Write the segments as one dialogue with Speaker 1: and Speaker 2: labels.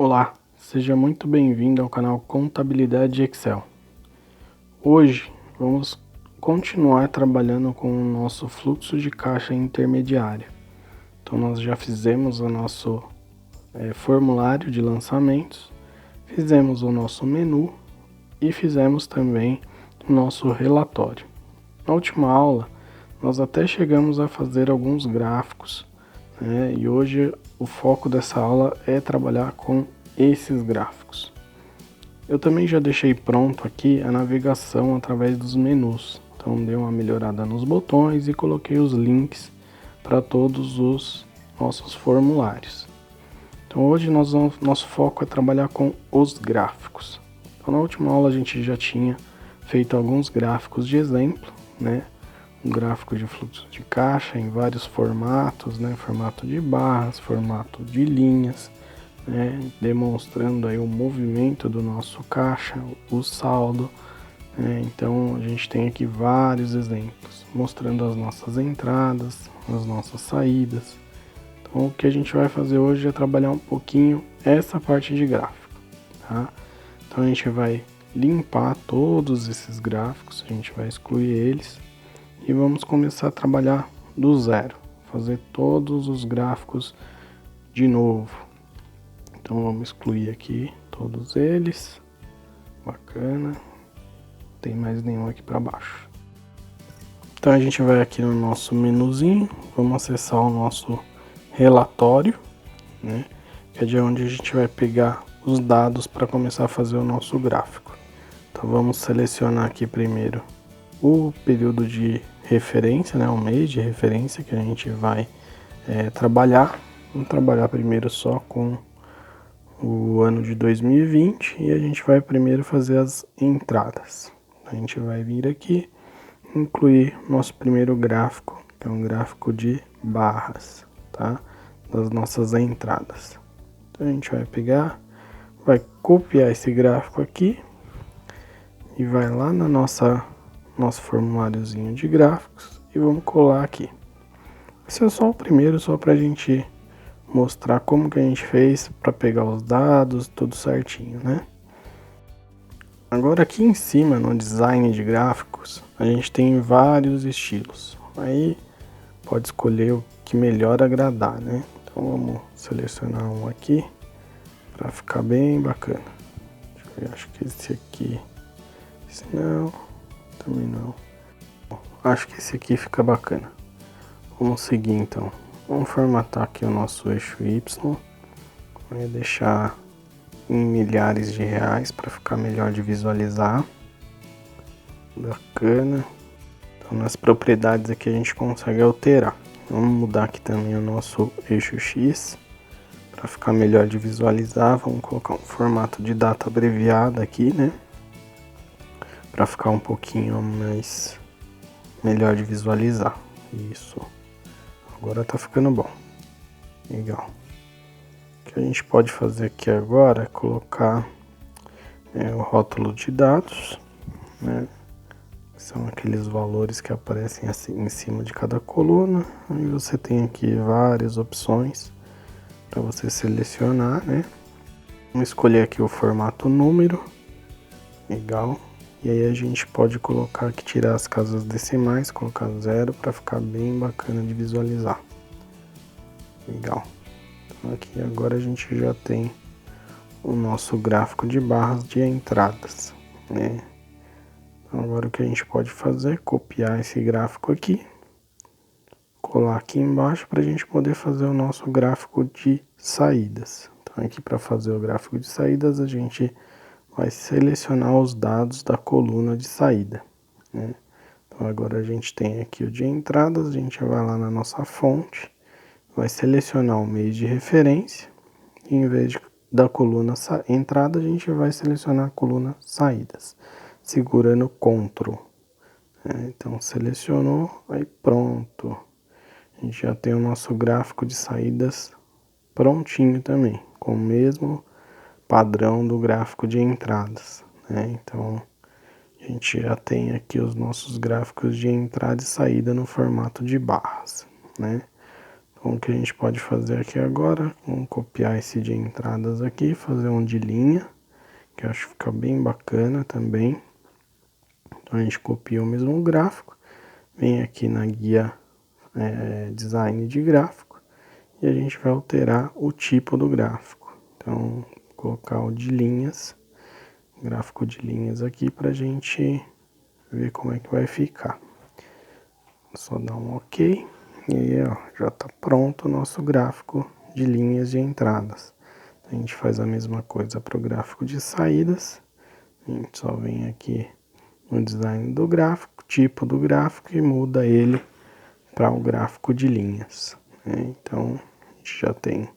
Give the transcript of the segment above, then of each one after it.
Speaker 1: Olá, seja muito bem-vindo ao canal Contabilidade Excel. Hoje vamos continuar trabalhando com o nosso fluxo de caixa intermediário. Então nós já fizemos o nosso formulário de lançamentos, fizemos o nosso menu e fizemos também o nosso relatório. Na última aula nós até chegamos a fazer alguns gráficos, né? E hoje o foco dessa aula é trabalhar com esses gráficos. Eu também já deixei pronto aqui a navegação através dos menus. Então dei uma melhorada nos botões e coloquei os links para todos os nossos formulários. Então hoje nosso foco é trabalhar com os gráficos. Então na última aula a gente já tinha feito alguns gráficos de exemplo, né? Um gráfico de fluxo de caixa em vários formatos, né? Formato de barras, formato de linhas, né? Demonstrando aí o movimento do nosso caixa, o saldo, né? Então a gente tem aqui vários exemplos, mostrando as nossas entradas, as nossas saídas. Então o que a gente vai fazer hoje é trabalhar um pouquinho essa parte de gráfico, tá? Então a gente vai limpar todos esses gráficos, a gente vai excluir eles. E vamos começar a trabalhar do zero, fazer todos os gráficos de novo. Então vamos excluir aqui todos eles, bacana, não tem mais nenhum aqui para baixo. Então a gente vai aqui no nosso menuzinho, vamos acessar o nosso relatório, né? Que é de onde a gente vai pegar os dados para começar a fazer o nosso gráfico. Então vamos selecionar aqui primeiro o período de referência, né, o mês de referência que a gente vai trabalhar. Vamos trabalhar primeiro só com o ano de 2020 e a gente vai primeiro fazer as entradas. A gente vai vir aqui, incluir nosso primeiro gráfico, que é um gráfico de barras, tá? Das nossas entradas. Então a gente vai pegar, vai copiar esse gráfico aqui e vai lá na nosso formuláriozinho de gráficos e vamos colar aqui. Esse é só o primeiro, só para a gente mostrar como que a gente fez para pegar os dados, tudo certinho, né? Agora aqui em cima, no design de gráficos, a gente tem vários estilos. Aí pode escolher o que melhor agradar, né? Então vamos selecionar um aqui para ficar bem bacana. Deixa eu ver, acho que esse aqui, esse não, também não. Acho que esse aqui fica bacana. Vamos seguir então. Vamos formatar aqui o nosso eixo Y. Vou deixar em milhares de reais para ficar melhor de visualizar. Bacana. Então nas propriedades aqui a gente consegue alterar. Vamos mudar aqui também o nosso eixo X para ficar melhor de visualizar. Vamos colocar um formato de data abreviada aqui, né? Para ficar um pouquinho mais melhor de visualizar. Isso. Agora tá ficando bom. Legal. O que a gente pode fazer aqui agora é colocar o rótulo de dados, né? São aqueles valores que aparecem assim em cima de cada coluna. Aí você tem aqui várias opções para você selecionar, né? Vamos escolher aqui o formato número. Legal. E aí a gente pode colocar aqui, tirar as casas decimais, colocar 0 para ficar bem bacana de visualizar. Legal. Então aqui agora a gente já tem o nosso gráfico de barras de entradas, né? Então agora o que a gente pode fazer é copiar esse gráfico aqui, colar aqui embaixo para a gente poder fazer o nosso gráfico de saídas. Então aqui para fazer o gráfico de saídas a gente vai selecionar os dados da coluna de saída, né? Então agora a gente tem aqui o de entradas, a gente vai lá na nossa fonte, vai selecionar o mês de referência e em vez da coluna entrada a gente vai selecionar a coluna saídas, segurando Ctrl. Então selecionou, aí pronto, a gente já tem o nosso gráfico de saídas prontinho também, com o mesmo padrão do gráfico de entradas, né? Então a gente já tem aqui os nossos gráficos de entrada e saída no formato de barras, né? Então, o que a gente pode fazer aqui agora, vamos copiar esse de entradas aqui, fazer um de linha, que eu acho que fica bem bacana também. Então, a gente copia o mesmo gráfico, vem aqui na guia design de gráfico, e a gente vai alterar o tipo do gráfico. Então, vou colocar o de linhas, gráfico de linhas aqui, para a gente ver como é que vai ficar. Só dar um OK. E aí, ó, já está pronto o nosso gráfico de linhas de entradas. A gente faz a mesma coisa para o gráfico de saídas. A gente só vem aqui no design do gráfico, tipo do gráfico e muda ele para o gráfico de linhas, né? Então, a gente já tem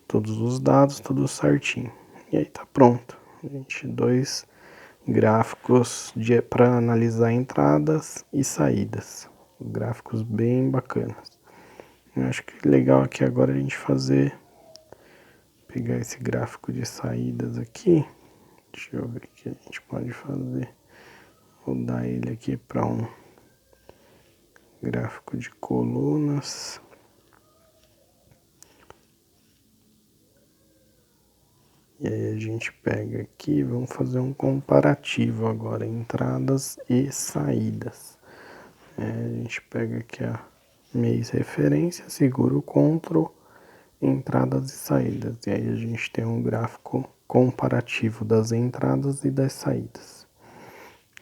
Speaker 1: todos os dados, tudo certinho. E aí tá pronto. A gente dois gráficos para analisar entradas e saídas. Gráficos bem bacanas. Eu acho que legal aqui agora a gente pegar esse gráfico de saídas aqui. Deixa eu ver o que a gente pode fazer. Vou dar ele aqui para um gráfico de colunas. E aí a gente pega aqui, vamos fazer um comparativo agora, entradas e saídas. A gente pega aqui a mês referência, segura o Ctrl, entradas e saídas. E aí a gente tem um gráfico comparativo das entradas e das saídas.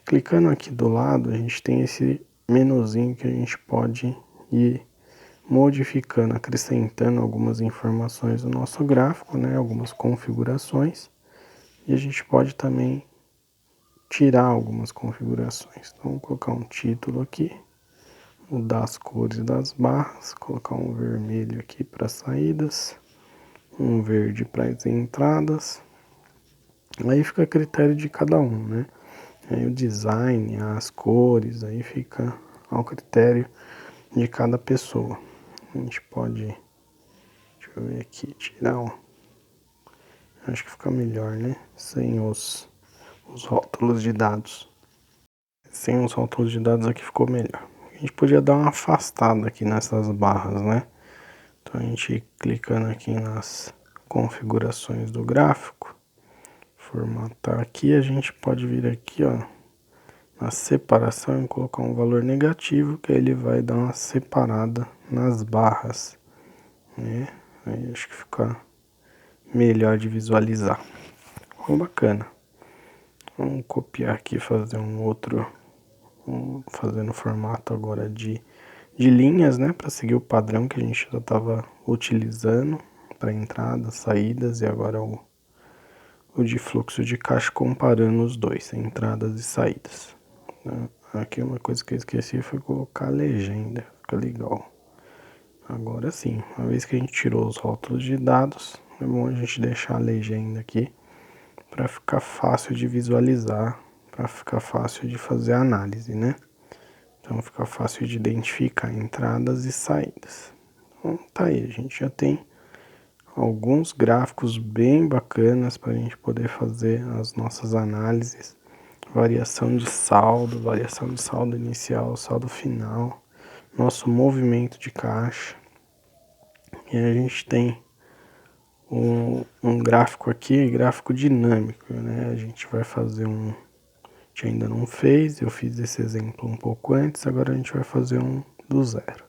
Speaker 1: Clicando aqui do lado, a gente tem esse menuzinho que a gente pode ir modificando, acrescentando algumas informações do nosso gráfico, né? Algumas configurações. E a gente pode também tirar algumas configurações. Então, vou colocar um título aqui, mudar as cores das barras, colocar um vermelho aqui para saídas, um verde para as entradas. Aí fica a critério de cada um, né? Aí o design, as cores, aí fica ao critério de cada pessoa. A gente pode, deixa eu ver aqui, tirar um. Acho que fica melhor, né? Sem os rótulos de dados. Sem os rótulos de dados aqui ficou melhor. A gente podia dar uma afastada aqui nessas barras, né? Então a gente clicando aqui nas configurações do gráfico, formatar aqui, a gente pode vir aqui, ó, na separação e colocar um valor negativo, que aí ele vai dar uma separada nas barras, né? Aí acho que fica melhor de visualizar. Ficou bacana. Vamos copiar aqui e fazer um outro, fazendo formato agora de linhas, né? Para seguir o padrão que a gente já estava utilizando para entradas, saídas, e agora o de fluxo de caixa comparando os dois, entradas e saídas. Aqui uma coisa que eu esqueci foi colocar a legenda, fica legal. Agora sim, uma vez que a gente tirou os rótulos de dados, é bom a gente deixar a legenda aqui para ficar fácil de visualizar, para ficar fácil de fazer a análise, né? Então fica fácil de identificar entradas e saídas. Então tá aí, a gente já tem alguns gráficos bem bacanas para a gente poder fazer as nossas análises. Variação de saldo inicial, saldo final, nosso movimento de caixa. E a gente tem um gráfico aqui, gráfico dinâmico, né? A gente vai fazer um, a gente ainda não fez, eu fiz esse exemplo um pouco antes, agora a gente vai fazer um do zero.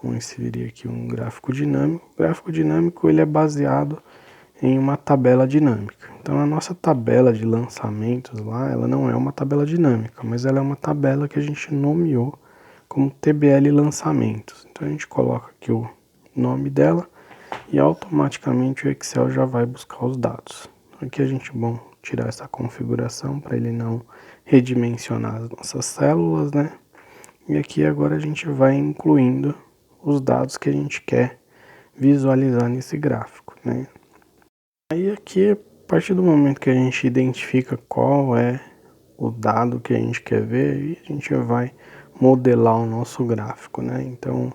Speaker 1: Vamos inserir aqui um gráfico dinâmico. O gráfico dinâmico ele é baseado em uma tabela dinâmica. Então a nossa tabela de lançamentos lá, ela não é uma tabela dinâmica, mas ela é uma tabela que a gente nomeou como TBL lançamentos. Então a gente coloca aqui o nome dela e automaticamente o Excel já vai buscar os dados. Então aqui a gente bom tirar essa configuração para ele não redimensionar as nossas células, né? E aqui agora a gente vai incluindo os dados que a gente quer visualizar nesse gráfico, né? Aí aqui, a partir do momento que a gente identifica qual é o dado que a gente quer ver, aí a gente vai modelar o nosso gráfico, né? Então,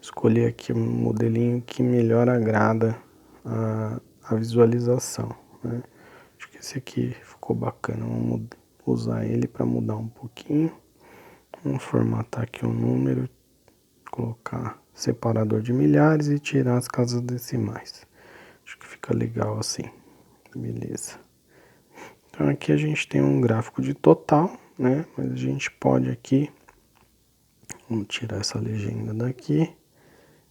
Speaker 1: escolher aqui um modelinho que melhor agrada a visualização, né? Acho que esse aqui ficou bacana, vamos usar ele para mudar um pouquinho. Vamos formatar aqui o número, colocar separador de milhares e tirar as casas decimais. Acho que fica legal assim. Beleza. Então aqui a gente tem um gráfico de total, né? Mas a gente pode aqui, vamos tirar essa legenda daqui.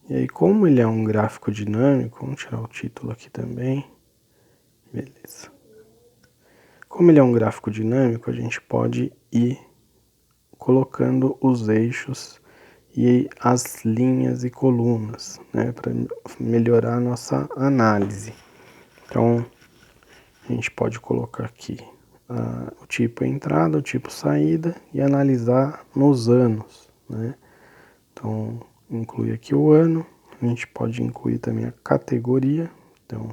Speaker 1: E aí, como ele é um gráfico dinâmico, vamos tirar o título aqui também. Beleza. Como ele é um gráfico dinâmico, a gente pode ir colocando os eixos e as linhas e colunas, né, para melhorar a nossa análise. Então, a gente pode colocar aqui o tipo entrada, o tipo saída e analisar nos anos, né? Então, inclui aqui o ano, a gente pode incluir também a categoria, então,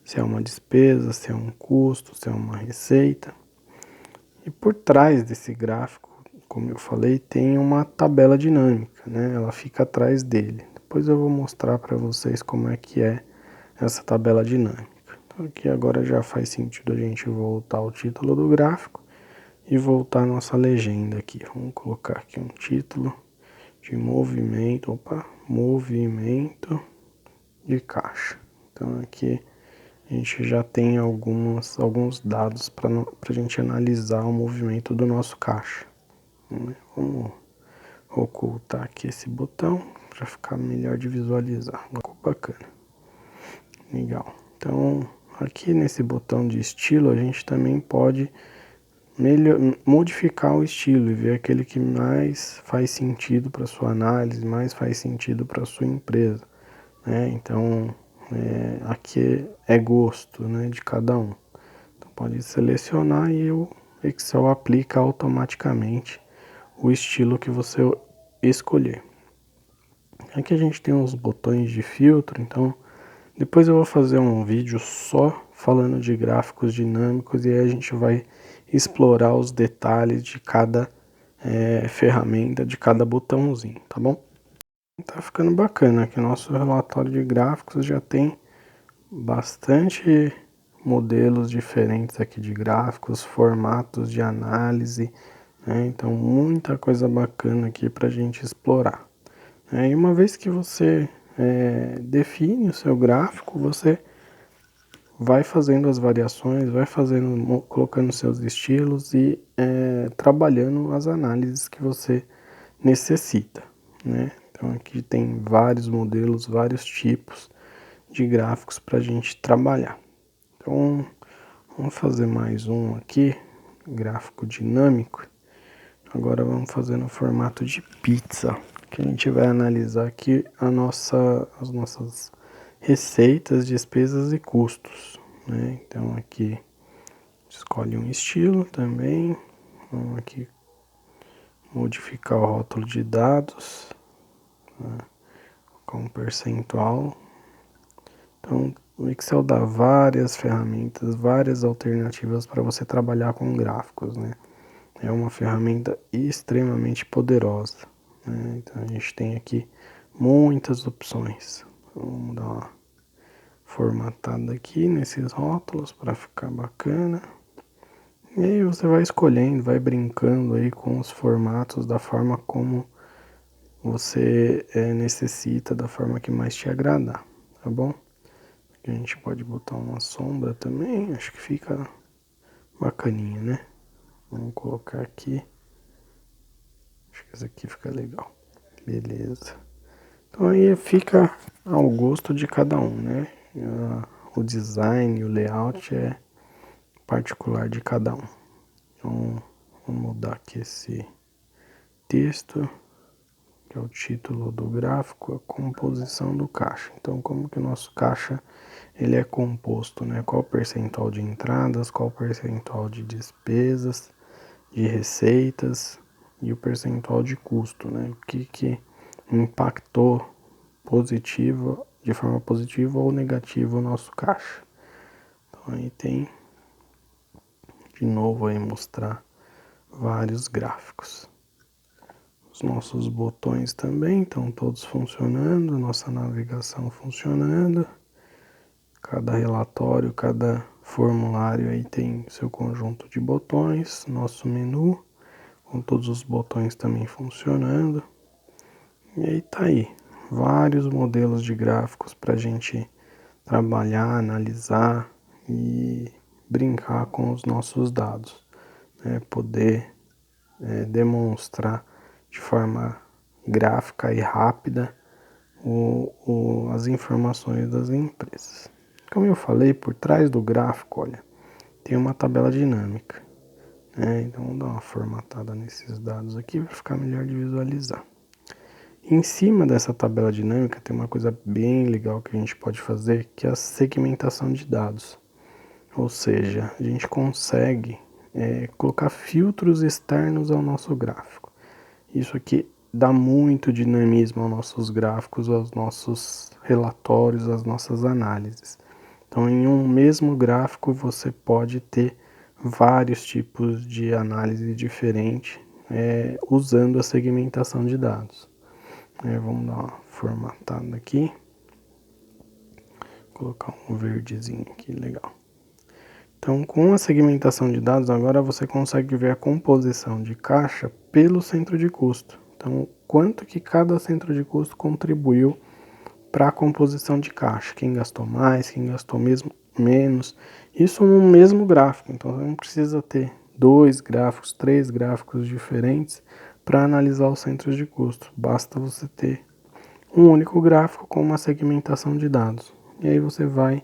Speaker 1: se é uma despesa, se é um custo, se é uma receita. E por trás desse gráfico, como eu falei, tem uma tabela dinâmica, né? Ela fica atrás dele. Depois eu vou mostrar para vocês como é que é essa tabela dinâmica. Então aqui agora já faz sentido a gente voltar ao título do gráfico e voltar a nossa legenda aqui. Vamos colocar aqui um título de movimento, movimento de caixa. Então aqui a gente já tem alguns dados para a gente analisar o movimento do nosso caixa. Vamos ocultar aqui esse botão para ficar melhor de visualizar. Ficou bacana. Legal. Então, aqui nesse botão de estilo, a gente também pode modificar o estilo e ver aquele que mais faz sentido para sua análise, mais faz sentido para sua empresa, né? Então, aqui é gosto, né, de cada um. Então, pode selecionar e o Excel aplica automaticamente o estilo que você escolher. Aqui a gente tem uns botões de filtro, então depois eu vou fazer um vídeo só falando de gráficos dinâmicos e aí a gente vai explorar os detalhes de cada ferramenta, de cada botãozinho, tá bom? Tá ficando bacana aqui, nosso relatório de gráficos já tem bastante modelos diferentes aqui de gráficos, formatos de análise, né? Então muita coisa bacana aqui para a gente explorar. E uma vez que você define o seu gráfico, você vai fazendo as variações, vai fazendo, colocando seus estilos e trabalhando as análises que você necessita, né? Então aqui tem vários modelos, vários tipos de gráficos para a gente trabalhar. Então vamos fazer mais um aqui, gráfico dinâmico. Agora vamos fazer no formato de pizza, que a gente vai analisar aqui as nossas receitas, despesas e custos, né? Então aqui escolhe um estilo também, vamos aqui modificar o rótulo de dados, né, com percentual. Então o Excel dá várias ferramentas, várias alternativas para você trabalhar com gráficos, né? É uma ferramenta extremamente poderosa, né? Então a gente tem aqui muitas opções. Vamos dar uma formatada aqui nesses rótulos para ficar bacana. E aí você vai escolhendo, vai brincando aí com os formatos da forma como você necessita, da forma que mais te agradar, tá bom? Aqui a gente pode botar uma sombra também, acho que fica bacaninha, né? Vamos colocar aqui. Acho que esse aqui fica legal. Beleza. Então aí fica ao gosto de cada um, né? O design, o layout é particular de cada um. Então, vou mudar aqui esse texto, que é o título do gráfico, a composição do caixa. Então, como que o nosso caixa ele é composto, né? Qual o percentual de entradas, qual o percentual de despesas, de receitas e o percentual de custo, né? O que impactou de forma positiva ou negativa o nosso caixa. Então aí tem de novo aí mostrar vários gráficos. Os nossos botões também estão todos funcionando, nossa navegação funcionando. Cada relatório, cada formulário aí tem seu conjunto de botões, nosso menu com todos os botões também funcionando. E aí tá aí, vários modelos de gráficos para a gente trabalhar, analisar e brincar com os nossos dados, né? Poder demonstrar de forma gráfica e rápida as informações das empresas. Como eu falei, por trás do gráfico, olha, tem uma tabela dinâmica, né? Então vamos dar uma formatada nesses dados aqui para ficar melhor de visualizar. Em cima dessa tabela dinâmica tem uma coisa bem legal que a gente pode fazer, que é a segmentação de dados. Ou seja, a gente consegue colocar filtros externos ao nosso gráfico. Isso aqui dá muito dinamismo aos nossos gráficos, aos nossos relatórios, às nossas análises. Então, em um mesmo gráfico, você pode ter vários tipos de análise diferente usando a segmentação de dados. Vamos dar uma formatada aqui. Vou colocar um verdezinho aqui, legal. Então, com a segmentação de dados, agora você consegue ver a composição de caixa pelo centro de custo. Então, quanto que cada centro de custo contribuiu para a composição de caixa. Quem gastou mais, quem gastou menos. Isso no mesmo gráfico. Então, você não precisa ter 2 gráficos, 3 gráficos diferentes para analisar os centros de custo. Basta você ter um único gráfico com uma segmentação de dados. E aí você vai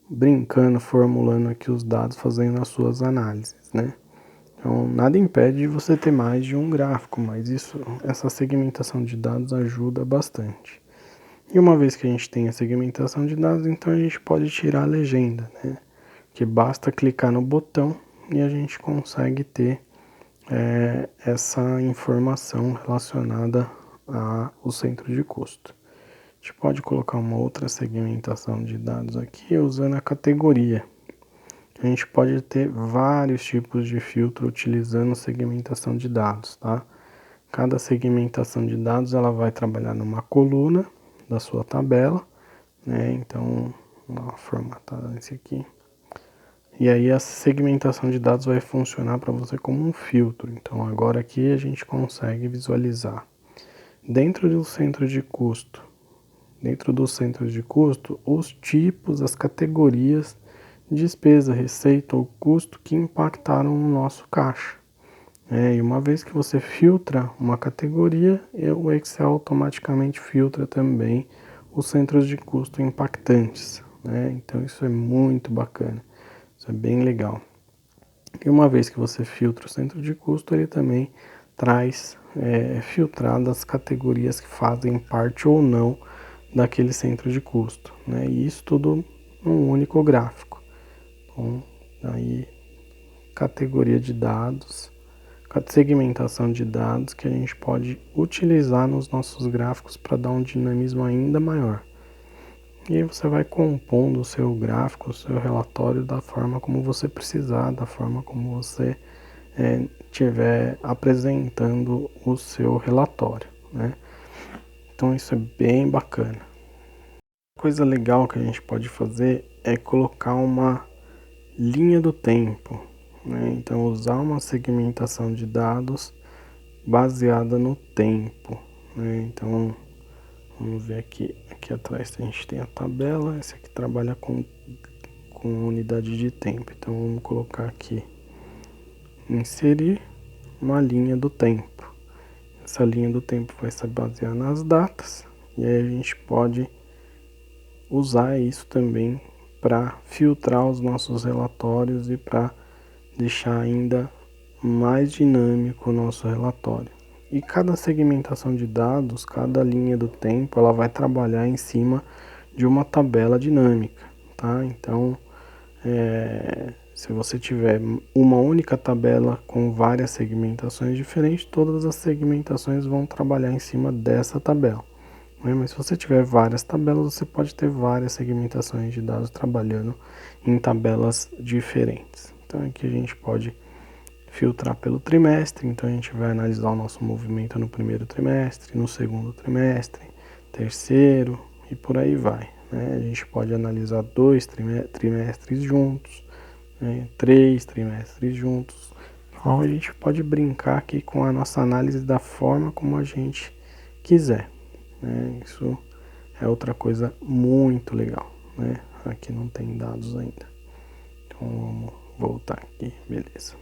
Speaker 1: brincando, formulando aqui os dados, fazendo as suas análises, né? Então, nada impede de você ter mais de um gráfico, mas essa segmentação de dados ajuda bastante. E uma vez que a gente tem a segmentação de dados, então a gente pode tirar a legenda, né? Que basta clicar no botão e a gente consegue ter essa informação relacionada ao centro de custo. A gente pode colocar uma outra segmentação de dados aqui usando a categoria. A gente pode ter vários tipos de filtro utilizando segmentação de dados, tá? Cada segmentação de dados ela vai trabalhar numa coluna da sua tabela, né? Então, vou dar uma formatada nesse aqui. E aí a segmentação de dados vai funcionar para você como um filtro. Então, agora aqui a gente consegue visualizar dentro do centro de custo. Dentro dos centros de custo, os tipos, as categorias, despesa, receita ou custo que impactaram no nosso caixa. E uma vez que você filtra uma categoria, o Excel automaticamente filtra também os centros de custo impactantes, né? Então isso é muito bacana, isso é bem legal. E uma vez que você filtra o centro de custo, ele também traz filtradas as categorias que fazem parte ou não daquele centro de custo, né? E isso tudo num único gráfico. Então, aí, categoria de dados, segmentação de dados que a gente pode utilizar nos nossos gráficos para dar um dinamismo ainda maior. E aí você vai compondo o seu gráfico, o seu relatório da forma como você precisar, da forma como você estiver apresentando o seu relatório, né? Então isso é bem bacana. Coisa legal que a gente pode fazer é colocar uma linha do tempo, né? Então usar uma segmentação de dados baseada no tempo, né? Então vamos ver aqui atrás a gente tem a tabela, esse aqui trabalha com unidade de tempo. Então vamos colocar aqui inserir uma linha do tempo. Essa linha do tempo vai se basear nas datas e aí a gente pode usar isso também para filtrar os nossos relatórios e para deixar ainda mais dinâmico o nosso relatório. E cada segmentação de dados, cada linha do tempo, ela vai trabalhar em cima de uma tabela dinâmica, tá? Então, se você tiver uma única tabela com várias segmentações diferentes, todas as segmentações vão trabalhar em cima dessa tabela. Mas se você tiver várias tabelas, você pode ter várias segmentações de dados trabalhando em tabelas diferentes. Então aqui a gente pode filtrar pelo trimestre, então a gente vai analisar o nosso movimento no primeiro trimestre, no segundo trimestre, terceiro e por aí vai, né? A gente pode analisar 2 trimestres juntos, né? 3 trimestres juntos. Então a gente pode brincar aqui com a nossa análise da forma como a gente quiser. né? Isso é outra coisa muito legal, né? Aqui não tem dados ainda. Então vamos voltar aqui, beleza.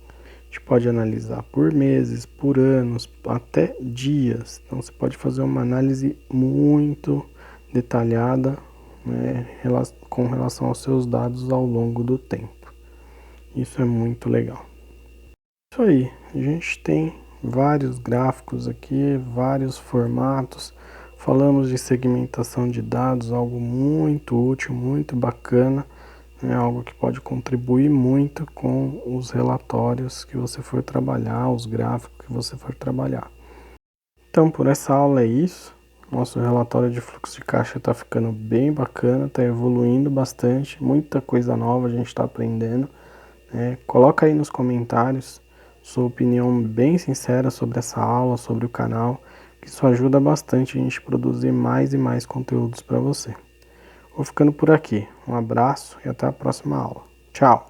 Speaker 1: A gente pode analisar por meses, por anos, até dias. Então você pode fazer uma análise muito detalhada, né, com relação aos seus dados ao longo do tempo. Isso é muito legal. Isso aí, a gente tem vários gráficos aqui, vários formatos. Falamos de segmentação de dados, algo muito útil, muito bacana, né? Algo que pode contribuir muito com os relatórios que você for trabalhar, os gráficos que você for trabalhar. Então, por essa aula é isso. Nosso relatório de fluxo de caixa está ficando bem bacana, está evoluindo bastante, muita coisa nova a gente está aprendendo. Coloca aí nos comentários sua opinião bem sincera sobre essa aula, sobre o canal, que isso ajuda bastante a gente produzir mais e mais conteúdos para você. Vou ficando por aqui. Um abraço e até a próxima aula. Tchau!